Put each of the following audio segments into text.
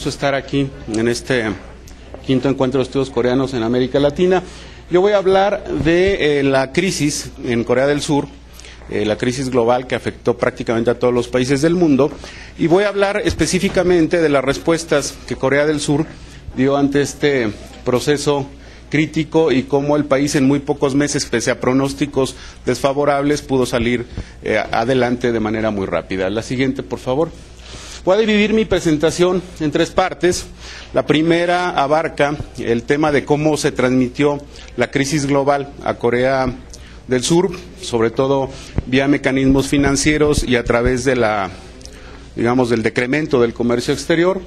gusto estar aquí en este quinto encuentro de estudios coreanos en América Latina. Yo voy a hablar de la crisis en Corea del Sur, la crisis global que afectó prácticamente a todos los países del mundo, y voy a hablar específicamente de las respuestas que Corea del Sur dio ante este proceso crítico y cómo el país en muy pocos meses, pese a pronósticos desfavorables, pudo salir adelante de manera muy rápida. La siguiente, por favor. Voy a dividir mi presentación en tres partes. La primera abarca el tema de cómo se transmitió la crisis global a Corea del Sur, sobre todo vía mecanismos financieros y a través de del decremento del comercio exterior.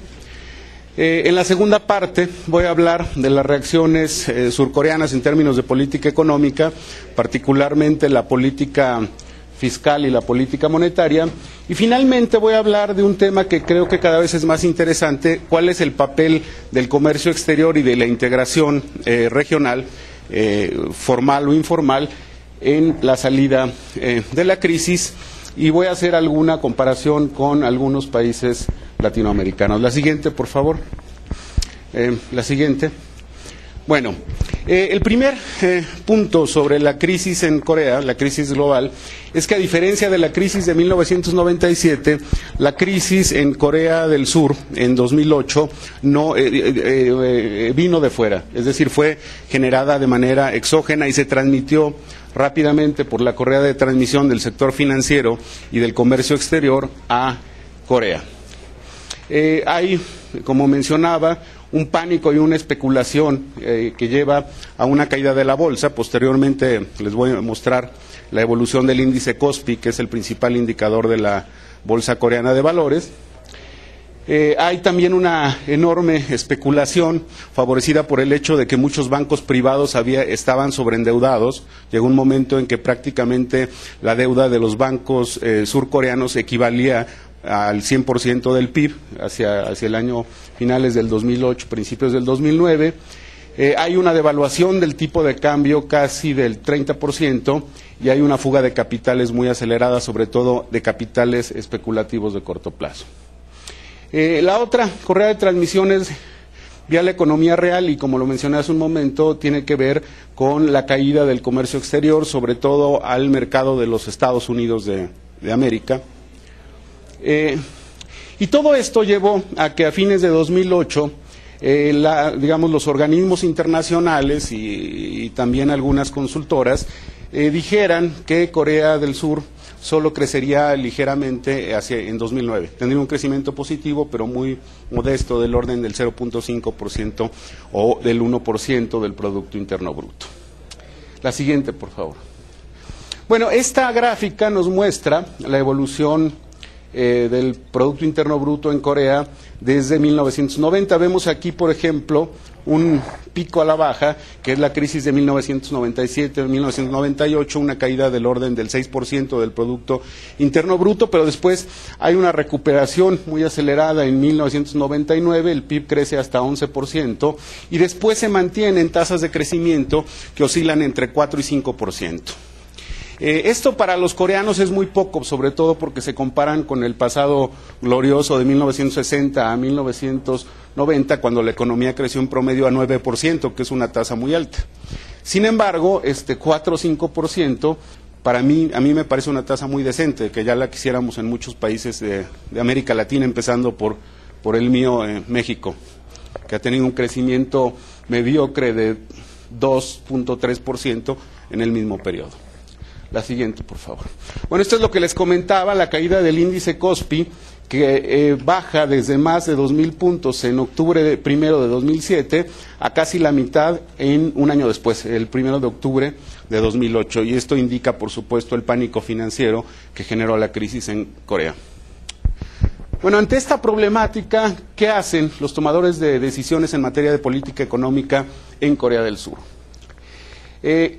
En la segunda parte voy a hablar de las reacciones surcoreanas en términos de política económica, particularmente la política fiscal y la política monetaria. Y finalmente voy a hablar de un tema que creo que cada vez es más interesante: cuál es el papel del comercio exterior y de la integración regional, formal o informal, en la salida de la crisis, y voy a hacer alguna comparación con algunos países latinoamericanos. La siguiente, por favor. La siguiente. Bueno, el primer punto sobre la crisis en Corea, la crisis global, es que a diferencia de la crisis de 1997, la crisis en Corea del Sur en 2008 no vino de fuera, es decir, fue generada de manera exógena y se transmitió rápidamente por la correa de transmisión del sector financiero y del comercio exterior a Corea. Hay, como mencionaba, un pánico y una especulación que lleva a una caída de la bolsa. Posteriormente les voy a mostrar la evolución del índice Kospi, que es el principal indicador de la bolsa coreana de valores. Hay también una enorme especulación favorecida por el hecho de que muchos bancos privados estaban sobreendeudados. Llegó un momento en que prácticamente la deuda de los bancos surcoreanos equivalía al 100% del PIB hacia el año finales del 2008, principios del 2009. Hay una devaluación del tipo de cambio casi del 30% y hay una fuga de capitales muy acelerada, sobre todo de capitales especulativos de corto plazo. La otra correa de transmisiones vía la economía real, y como lo mencioné hace un momento, tiene que ver con la caída del comercio exterior, sobre todo al mercado de los Estados Unidos de América. Y todo esto llevó a que a fines de 2008 los organismos internacionales y también algunas consultoras dijeran que Corea del Sur solo crecería ligeramente en 2009. Tendría un crecimiento positivo, pero muy modesto, del orden del 0.5% o del 1% del Producto Interno Bruto. La siguiente, por favor. Bueno, esta gráfica nos muestra la evolución del Producto Interno Bruto en Corea desde 1990. Vemos aquí, por ejemplo, un pico a la baja, que es la crisis de 1997-1998, una caída del orden del 6% del Producto Interno Bruto, pero después hay una recuperación muy acelerada en 1999, el PIB crece hasta 11%, y después se mantienen tasas de crecimiento que oscilan entre 4 y 5%. Esto para los coreanos es muy poco, sobre todo porque se comparan con el pasado glorioso de 1960 a 1990, cuando la economía creció en promedio a 9%, que es una tasa muy alta. Sin embargo, 4 o 5%, a mí me parece una tasa muy decente, que ya la quisiéramos en muchos países de América Latina, empezando por el mío, México, que ha tenido un crecimiento mediocre de 2.3% en el mismo periodo. La siguiente, por favor. Bueno, esto es lo que les comentaba, la caída del índice Kospi, que baja desde más de 2.000 puntos en octubre primero de 2007 a casi la mitad en un año después, el 1 de octubre de 2008. Y esto indica, por supuesto, el pánico financiero que generó la crisis en Corea. Bueno, ante esta problemática, ¿qué hacen los tomadores de decisiones en materia de política económica en Corea del Sur?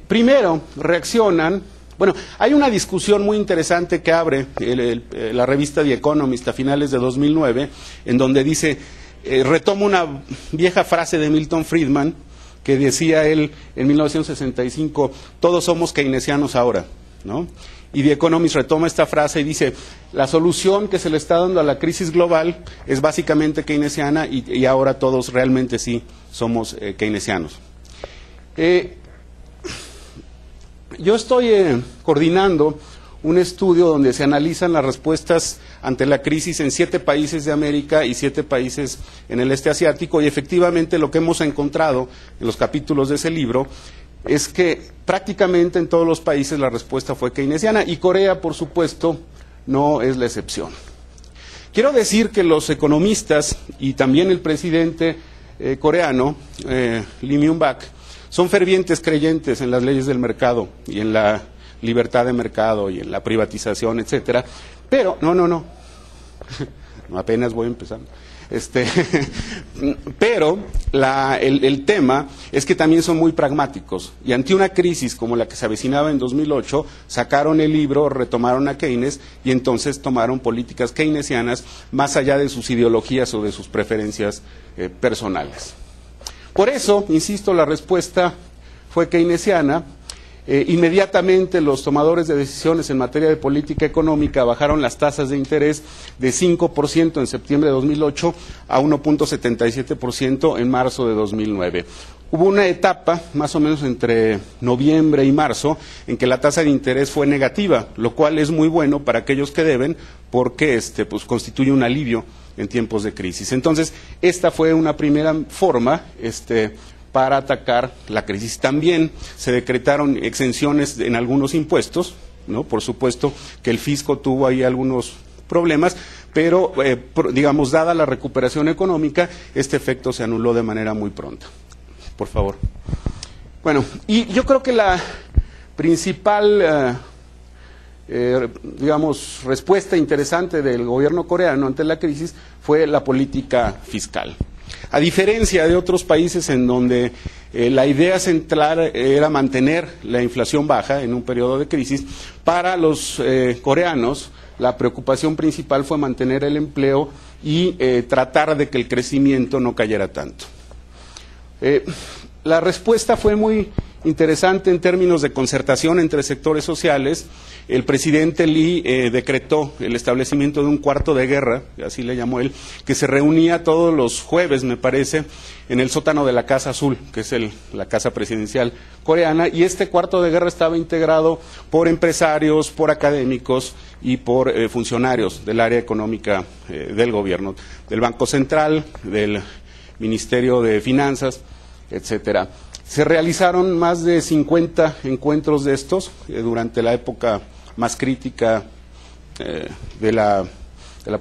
Primero, reaccionan. Bueno, hay una discusión muy interesante que abre la revista The Economist a finales de 2009, en donde dice, retoma una vieja frase de Milton Friedman, que decía él en 1965, todos somos keynesianos ahora. ¿no? Y The Economist retoma esta frase y dice, la solución que se le está dando a la crisis global es básicamente keynesiana y ahora todos realmente sí somos keynesianos. Yo estoy coordinando un estudio donde se analizan las respuestas ante la crisis en 7 países de América y 7 países en el este asiático, y efectivamente lo que hemos encontrado en los capítulos de ese libro es que prácticamente en todos los países la respuesta fue keynesiana, y Corea, por supuesto, no es la excepción. Quiero decir que los economistas y también el presidente coreano, Lee Myung-bak, son fervientes creyentes en las leyes del mercado y en la libertad de mercado y en la privatización, etcétera, pero, no, apenas voy empezando. Pero el tema es que también son muy pragmáticos, y ante una crisis como la que se avecinaba en 2008, sacaron el libro, retomaron a Keynes y entonces tomaron políticas keynesianas más allá de sus ideologías o de sus preferencias personales. Por eso, insisto, la respuesta fue keynesiana. Inmediatamente los tomadores de decisiones en materia de política económica bajaron las tasas de interés de 5% en septiembre de 2008 a 1.77% en marzo de 2009. Hubo una etapa, más o menos entre noviembre y marzo, en que la tasa de interés fue negativa, lo cual es muy bueno para aquellos que deben, porque pues constituye un alivio en tiempos de crisis. Entonces, esta fue una primera forma para atacar la crisis. También se decretaron exenciones en algunos impuestos, ¿no? Por supuesto que el fisco tuvo ahí algunos problemas, pero digamos, dada la recuperación económica, este efecto se anuló de manera muy pronta. Por favor. Bueno, y yo creo que la principal digamos, respuesta interesante del gobierno coreano ante la crisis fue la política fiscal. A diferencia de otros países en donde la idea central era mantener la inflación baja en un periodo de crisis, para los coreanos la preocupación principal fue mantener el empleo y tratar de que el crecimiento no cayera tanto. La respuesta fue muy interesante en términos de concertación entre sectores sociales. El presidente Lee decretó el establecimiento de un cuarto de guerra, así le llamó él, que se reunía todos los jueves, me parece, en el sótano de la Casa Azul, que es la casa presidencial coreana, y este cuarto de guerra estaba integrado por empresarios, por académicos y por funcionarios del área económica del gobierno, del Banco Central, del Ministerio de Finanzas, etcétera. Se realizaron más de 50 encuentros de estos durante la época más crítica de la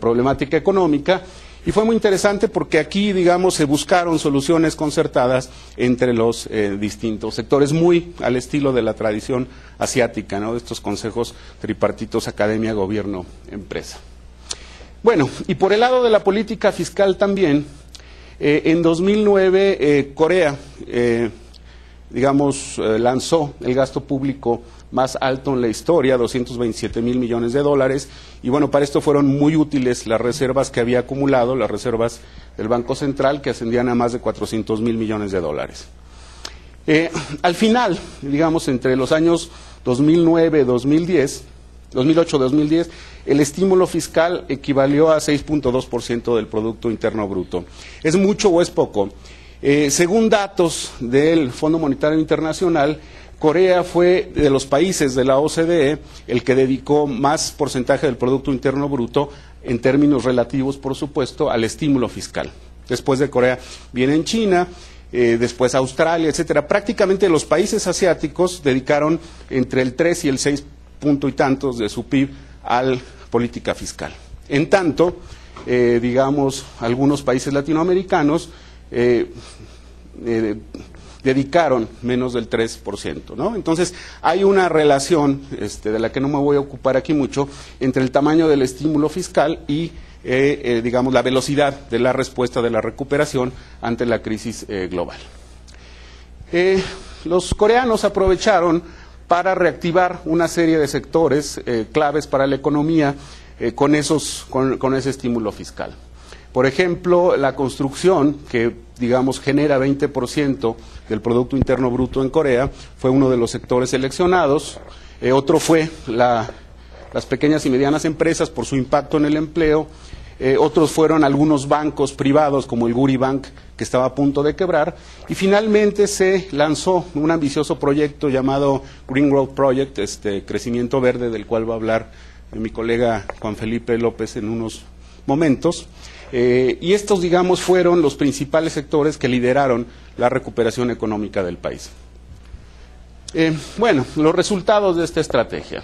problemática económica, y fue muy interesante porque aquí, digamos, se buscaron soluciones concertadas entre los distintos sectores, muy al estilo de la tradición asiática, ¿no? De estos consejos tripartitos, academia, gobierno, empresa. Bueno, y por el lado de la política fiscal también, en 2009 Corea digamos, lanzó el gasto público más alto en la historia, 227,000 millones de dólares, y bueno, para esto fueron muy útiles las reservas que había acumulado, las reservas del Banco Central, que ascendían a más de 400,000 millones de dólares. Al final, digamos, entre los años 2008-2010, el estímulo fiscal equivalió a 6.2% del Producto Interno Bruto. ¿Es mucho o es poco? Según datos del Fondo Monetario Internacional, Corea fue de los países de la OCDE el que dedicó más porcentaje del Producto Interno Bruto, en términos relativos, por supuesto, al estímulo fiscal. Después de Corea vienen China, después Australia, etcétera. Prácticamente los países asiáticos dedicaron entre el 3 y el 6 punto y tantos de su PIB a la política fiscal. En tanto, digamos, algunos países latinoamericanos dedicaron menos del 3%, ¿no? Entonces, hay una relación, de la que no me voy a ocupar aquí mucho, entre el tamaño del estímulo fiscal y, digamos, la velocidad de la respuesta de la recuperación ante la crisis global. Los coreanos aprovecharon para reactivar una serie de sectores claves para la economía con ese estímulo fiscal. Por ejemplo, la construcción, que digamos genera 20% del Producto Interno Bruto en Corea, fue uno de los sectores seleccionados. Otro fue las pequeñas y medianas empresas por su impacto en el empleo. Otros fueron algunos bancos privados como el Guri Bank, que estaba a punto de quebrar, y finalmente se lanzó un ambicioso proyecto llamado Green Growth Project, crecimiento verde, del cual va a hablar mi colega Juan Felipe López en unos momentos, y estos, digamos, fueron los principales sectores que lideraron la recuperación económica del país. Bueno, los resultados de esta estrategia.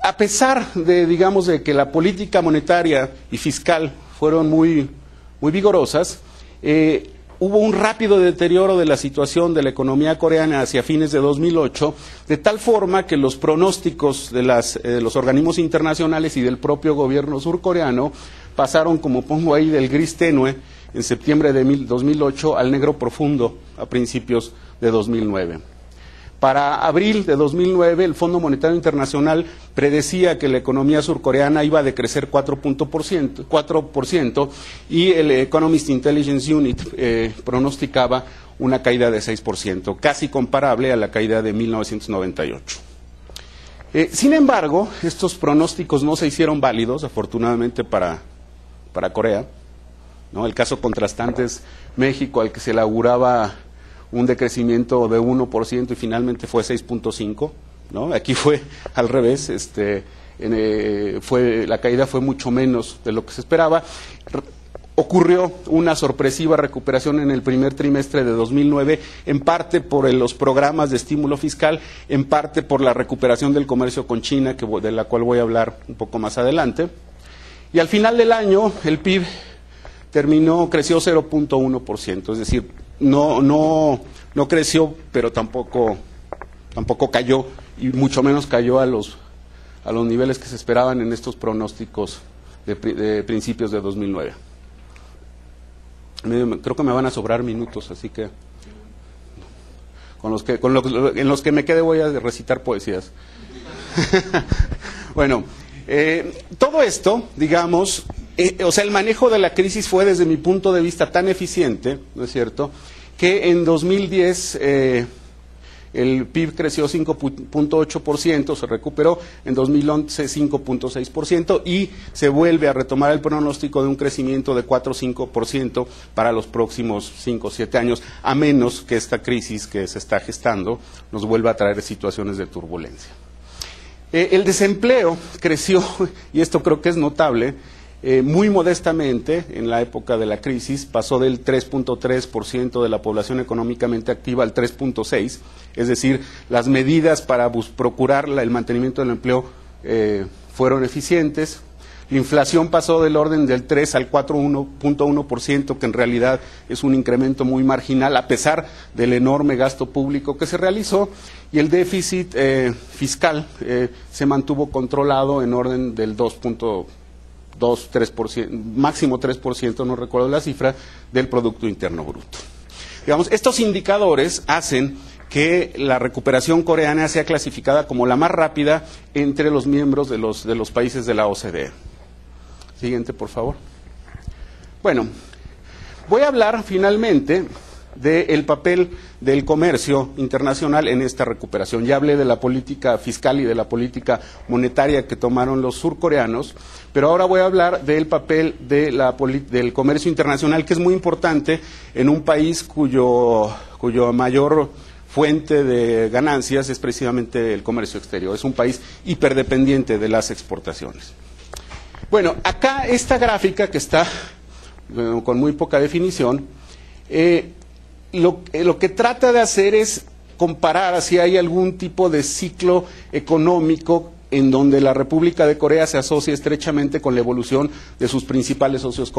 A pesar de, digamos, de que la política monetaria y fiscal fueron muy vigorosas, hubo un rápido deterioro de la situación de la economía coreana hacia fines de 2008, de tal forma que los pronósticos de los organismos internacionales y del propio gobierno surcoreano pasaron, como pongo ahí, del gris tenue en septiembre de 2008 al negro profundo a principios de 2009. Para abril de 2009, el Fondo Monetario Internacional predecía que la economía surcoreana iba a decrecer 4% y el Economist Intelligence Unit pronosticaba una caída de 6%, casi comparable a la caída de 1998. Sin embargo, estos pronósticos no se hicieron válidos, afortunadamente para Corea, ¿no? El caso contrastante es México, al que se le auguraba un decrecimiento de 1% y finalmente fue 6.5%, ¿no? Aquí fue al revés, la caída fue mucho menos de lo que se esperaba. Ocurrió una sorpresiva recuperación en el primer trimestre de 2009, en parte por los programas de estímulo fiscal, en parte por la recuperación del comercio con China, de la cual voy a hablar un poco más adelante. Y al final del año, el PIB creció 0.1%, es decir, no creció, pero tampoco cayó, y mucho menos cayó a los niveles que se esperaban en estos pronósticos de principios de 2009. Creo que me van a sobrar minutos, así que en los que me quede voy a recitar poesías. Bueno, todo esto, digamos, el manejo de la crisis fue, desde mi punto de vista, tan eficiente, ¿no es cierto?, que en 2010 el PIB creció 5.8%, se recuperó, en 2011 5.6%, y se vuelve a retomar el pronóstico de un crecimiento de 4 o 5% para los próximos 5 o 7 años, a menos que esta crisis que se está gestando nos vuelva a traer situaciones de turbulencia. El desempleo creció, y esto creo que es notable, muy modestamente en la época de la crisis, pasó del 3.3% de la población económicamente activa al 3.6%, es decir, las medidas para procurar el mantenimiento del empleo fueron eficientes. La inflación pasó del orden del 3 al 4.1%, que en realidad es un incremento muy marginal, a pesar del enorme gasto público que se realizó, y el déficit fiscal se mantuvo controlado en orden del 3%, máximo 3%, no recuerdo la cifra, del Producto Interno Bruto. Digamos, estos indicadores hacen que la recuperación coreana sea clasificada como la más rápida entre los miembros de los países de la OCDE. Siguiente, por favor. Bueno, voy a hablar finalmente del papel del comercio internacional en esta recuperación. Ya hablé de la política fiscal y de la política monetaria que tomaron los surcoreanos, pero ahora voy a hablar del papel del comercio internacional, que es muy importante en un país cuyo mayor fuente de ganancias es precisamente el comercio exterior. Es un país hiperdependiente de las exportaciones. Bueno, acá esta gráfica, que está con muy poca definición, lo que trata de hacer es comparar si hay algún tipo de ciclo económico en donde la República de Corea se asocia estrechamente con la evolución de sus principales socios comerciales.